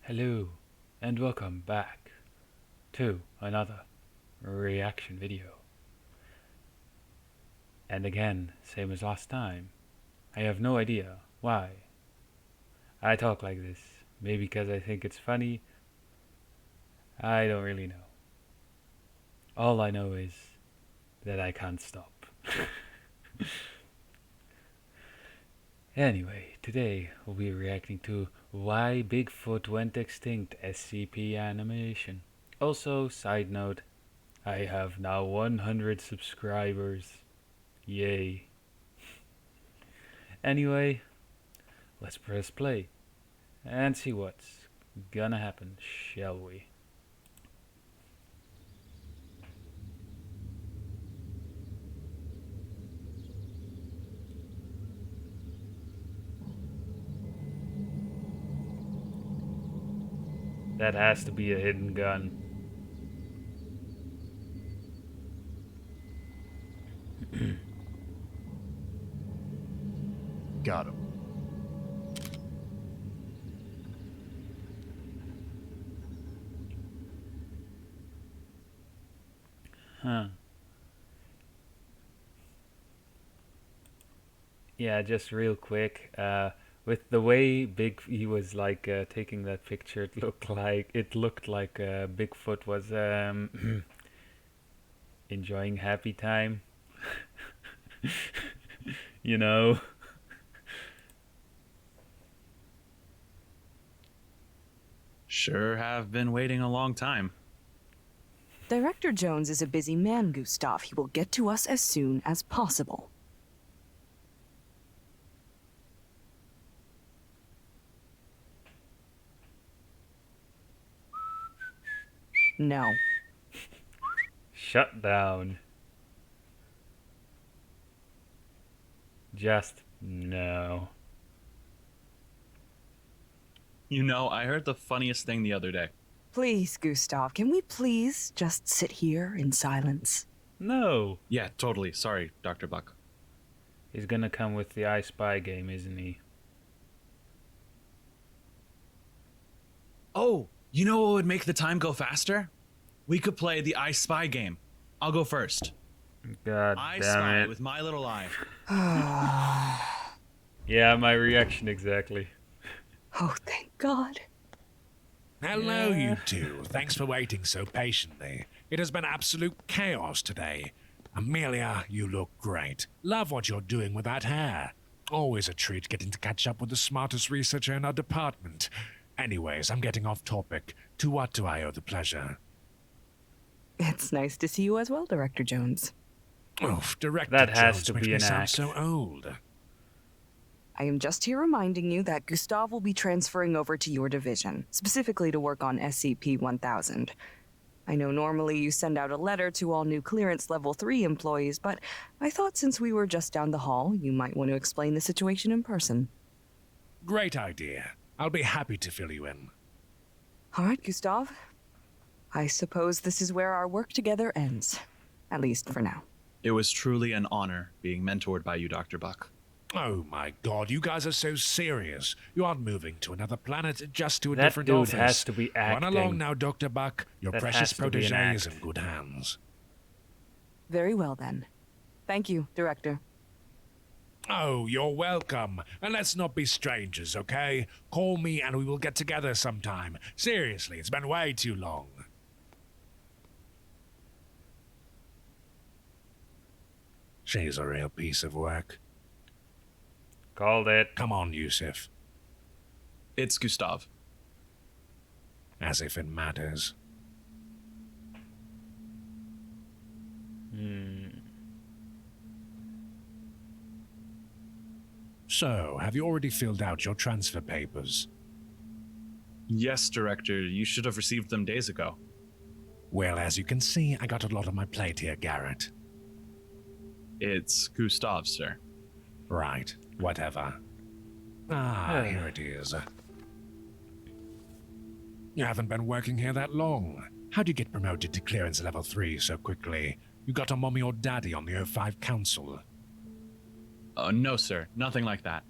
Hello, and welcome back to another reaction video. And again, same as last time, I have no idea why I talk like this. Maybe because I think it's funny. I don't really know. All I know is that I can't stop. Anyway, today we'll be reacting to Why Bigfoot Went Extinct SCP animation. Also, side note, I have now 100 subscribers. Yay. Anyway, let's press play and see what's gonna happen, shall we? That has to be a hidden gun. Got him. Huh. Yeah, just real quick. With the way he was like taking that picture, it looked like Bigfoot was enjoying happy time. You know. Sure have been waiting a long time. Director Jones is a busy man, Gustav. He will get to us as soon as possible. No. Shut down. Just no. You know, I heard the funniest thing the other day. Please, Gustav, can we please just sit here in silence? No. Yeah, totally. Sorry, Dr. Buck. He's gonna come with the I Spy game, isn't he? Oh, you know what would make the time go faster? We could play the I Spy game. I'll go first. God I damn spy it. with my little eye. Yeah, my reaction exactly. Oh, thank God. Hello, you two. Thanks for waiting so patiently. It has been absolute chaos today. Amelia, you look great. Love what you're doing with that hair. Always a treat getting to catch up with the smartest researcher in our department. Anyways, I'm getting off topic. To what do I owe the pleasure? It's nice to see you as well, Director Jones. Oof, Director That has Jones to makes be me an sound act. so old. I am just here reminding you that Gustav will be transferring over to your division, specifically to work on SCP-1000. I know normally you send out a letter to all new clearance level 3 employees, but I thought since we were just down the hall, you might want to explain the situation in person. Great idea. I'll be happy to fill you in. All right, Gustav. I suppose this is where our work together ends. At least for now. It was truly an honor being mentored by you, Dr. Buck. Oh my god, you guys are so serious. You aren't moving to another planet, just to a That different dude office. has to be Run acting. along now, Dr. Buck. Your That precious has to be an protege is act. in good hands. Very well then. Thank you, Director. Oh, you're welcome. And let's not be strangers, okay? Call me and we will get together sometime. Seriously, it's been way too long. She's a real piece of work. Called it. Come on, Yusuf. It's Gustav. As if it matters. So, have you already filled out your transfer papers? Yes, Director, you should have received them days ago. Well, as you can see, I got a lot on my plate here, Garrett. It's Gustav, sir. Right, whatever. Here it is. You haven't been working here that long. How'd you get promoted to clearance level 3 so quickly? You got a mommy or daddy on the O5 Council. No, sir, nothing like that.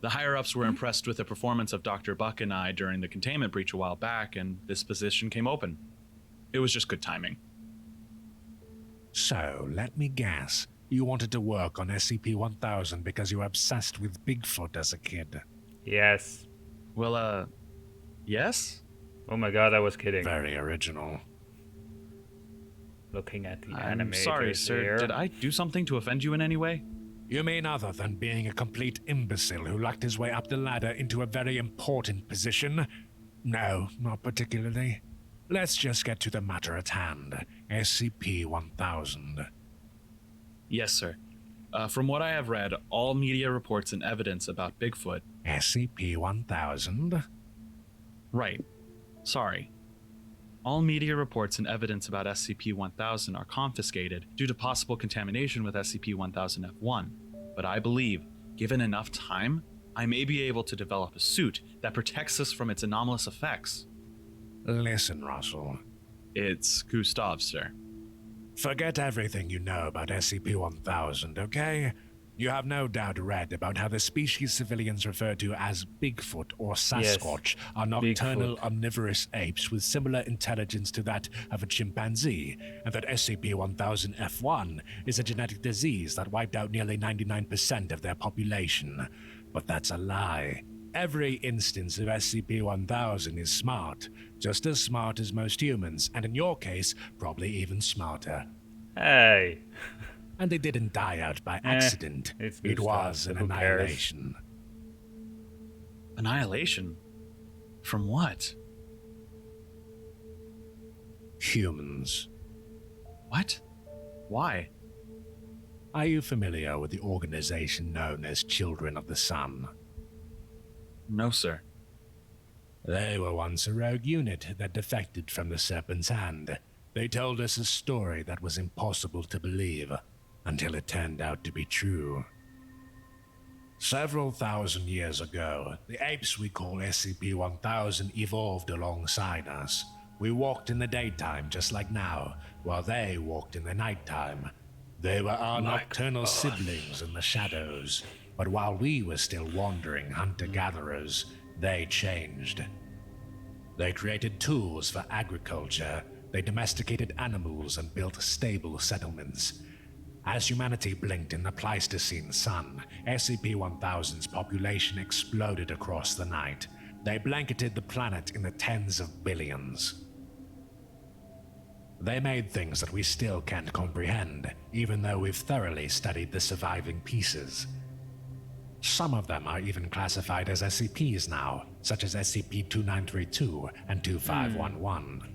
The higher-ups were impressed with the performance of Dr. Buck and I during the containment breach a while back, and this position came open. It was just good timing. So, let me guess. You wanted to work on SCP-1000 because you were obsessed with Bigfoot as a kid. Yes. Well, yes? Oh my god, I was kidding. Very original. Looking at the I'm animators sorry, sir. here. Did I do something to offend you in any way? You mean other than being a complete imbecile who lucked his way up the ladder into a very important position? No, not particularly. Let's just get to the matter at hand. SCP-1000. Yes, sir. From what I have read, all media reports and evidence about Bigfoot... SCP-1000? Right. Sorry. All media reports and evidence about SCP-1000 are confiscated due to possible contamination with SCP-1000-F1. But I believe, given enough time, I may be able to develop a suit that protects us from its anomalous effects. Listen, Russell. It's Gustav, sir. Forget everything you know about SCP-1000, okay? You have no doubt read about how the species civilians refer to as Bigfoot or Sasquatch are nocturnal Bigfoot. omnivorous apes with similar intelligence to that of a chimpanzee, and that SCP-1000-F1 is a genetic disease that wiped out nearly 99% of their population. But that's a lie. Every instance of SCP-1000 is smart, just as smart as most humans, and in your case, probably even smarter. Hey. And they didn't die out by accident. it's It Gustav, was so an who cares? annihilation. Annihilation? From what? Humans. What? Why? Are you familiar with the organization known as Children of the Sun? No, sir. They were once a rogue unit that defected from the Serpent's Hand. They told us a story that was impossible to believe, until it turned out to be true. Several thousand years ago, the apes we call SCP-1000 evolved alongside us. We walked in the daytime just like now, while they walked in the nighttime. They were our nocturnal siblings in the shadows, but while we were still wandering hunter-gatherers, they changed. They created tools for agriculture, they domesticated animals and built stable settlements. As humanity blinked in the Pleistocene sun, SCP-1000's population exploded across the night. They blanketed the planet in the tens of billions. They made things that we still can't comprehend, even though we've thoroughly studied the surviving pieces. Some of them are even classified as SCPs now, such as SCP-2932 and 2511.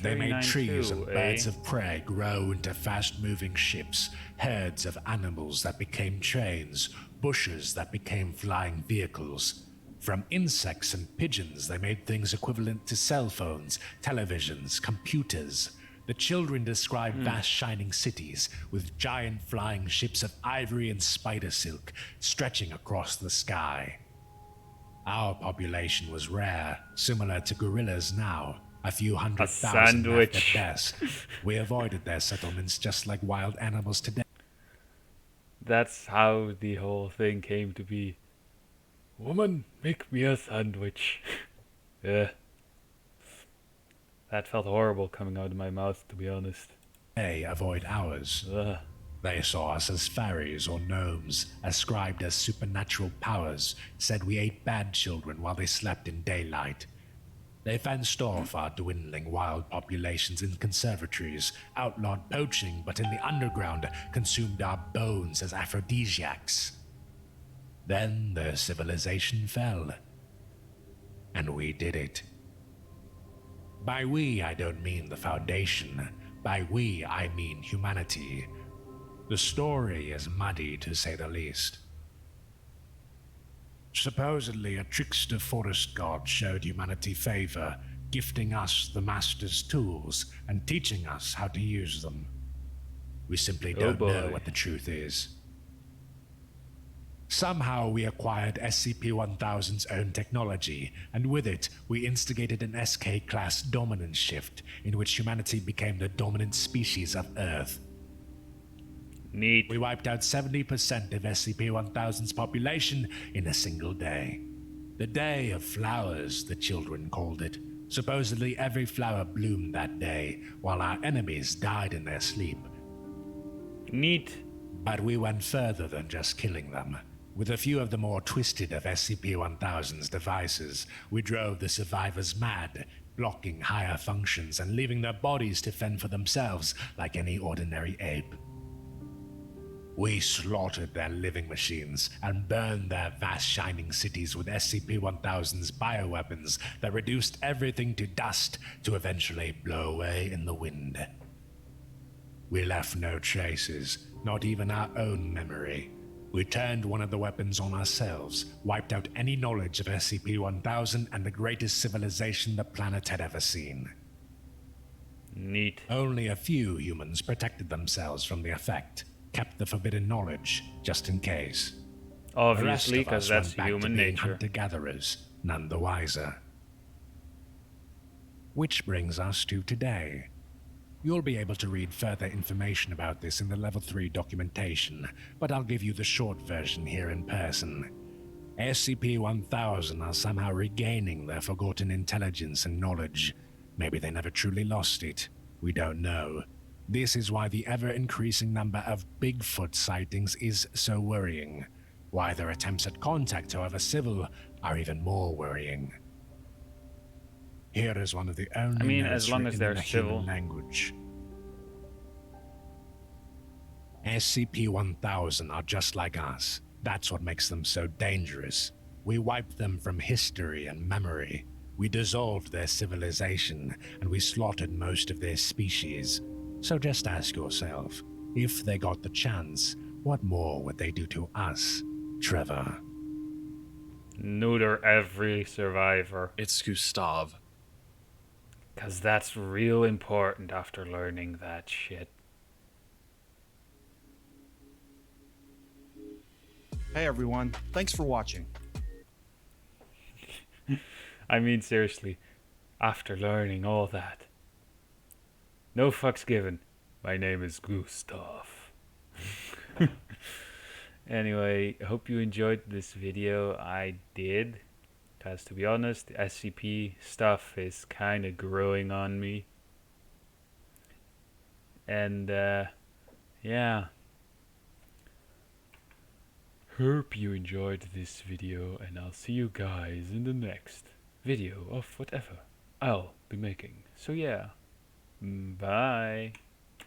They made trees and birds of prey grow into fast-moving ships, herds of animals that became trains, bushes that became flying vehicles. From insects and pigeons, they made things equivalent to cell phones, televisions, computers. The children described vast shining cities with giant flying ships of ivory and spider silk stretching across the sky. Our population was rare, similar to gorillas now. A few hundred thousand left at best. We avoided their settlements just like wild animals today. That's how the whole thing came to be. Woman, make me a sandwich. Yeah. That felt horrible coming out of my mouth, to be honest. They avoid ours. Ugh. They saw us as fairies or gnomes, ascribed as supernatural powers, said we ate bad children while they slept in daylight. They fenced off our dwindling wild populations in conservatories, outlawed poaching, but in the underground consumed our bones as aphrodisiacs. Then their civilization fell. And we did it. By we, I don't mean the Foundation. By we, I mean humanity. The story is muddy, to say the least. Supposedly, a trickster forest god showed humanity favor, gifting us the Master's tools and teaching us how to use them. We simply don't know what the truth is. Somehow we acquired SCP-1000's own technology, and with it, we instigated an SK-class dominance shift, in which humanity became the dominant species of Earth. Neat. We wiped out 70% of SCP-1000's population in a single day. The Day of Flowers, the children called it. Supposedly every flower bloomed that day, while our enemies died in their sleep. Neat. But we went further than just killing them. With a few of the more twisted of SCP-1000's devices, we drove the survivors mad, blocking higher functions and leaving their bodies to fend for themselves like any ordinary ape. We slaughtered their living machines and burned their vast shining cities with SCP-1000's bioweapons that reduced everything to dust to eventually blow away in the wind. We left no traces, not even our own memory. We turned one of the weapons on ourselves, wiped out any knowledge of SCP-1000 and the greatest civilization the planet had ever seen. Neat. Only a few humans protected themselves from the effect, kept the forbidden knowledge, just in case. Obviously, The because rest of that's us went back to human being nature. hunter-gatherers, none the wiser. Which brings us to today. You'll be able to read further information about this in the Level 3 documentation, but I'll give you the short version here in person. SCP-1000 are somehow regaining their forgotten intelligence and knowledge. Maybe they never truly lost it. We don't know. This is why the ever-increasing number of Bigfoot sightings is so worrying. Why their attempts at contact, however civil, are even more worrying. Here is one of the only as notes long as written they're in a civil. human language. SCP-1000 are just like us. That's what makes them so dangerous. We wiped them from history and memory. We dissolved their civilization, and we slaughtered most of their species. So just ask yourself, if they got the chance, what more would they do to us, Trevor? Neuter every survivor. It's Gustav. Because that's real important after learning that shit. Hey everyone, thanks for watching. I mean, seriously, after learning all that. No fucks given. My name is Gustav. Anyway, I hope you enjoyed this video. I did. Because to be honest, the SCP stuff is kind of growing on me. And, yeah. Hope you enjoyed this video, and I'll see you guys in the next video of whatever I'll be making. So yeah, bye.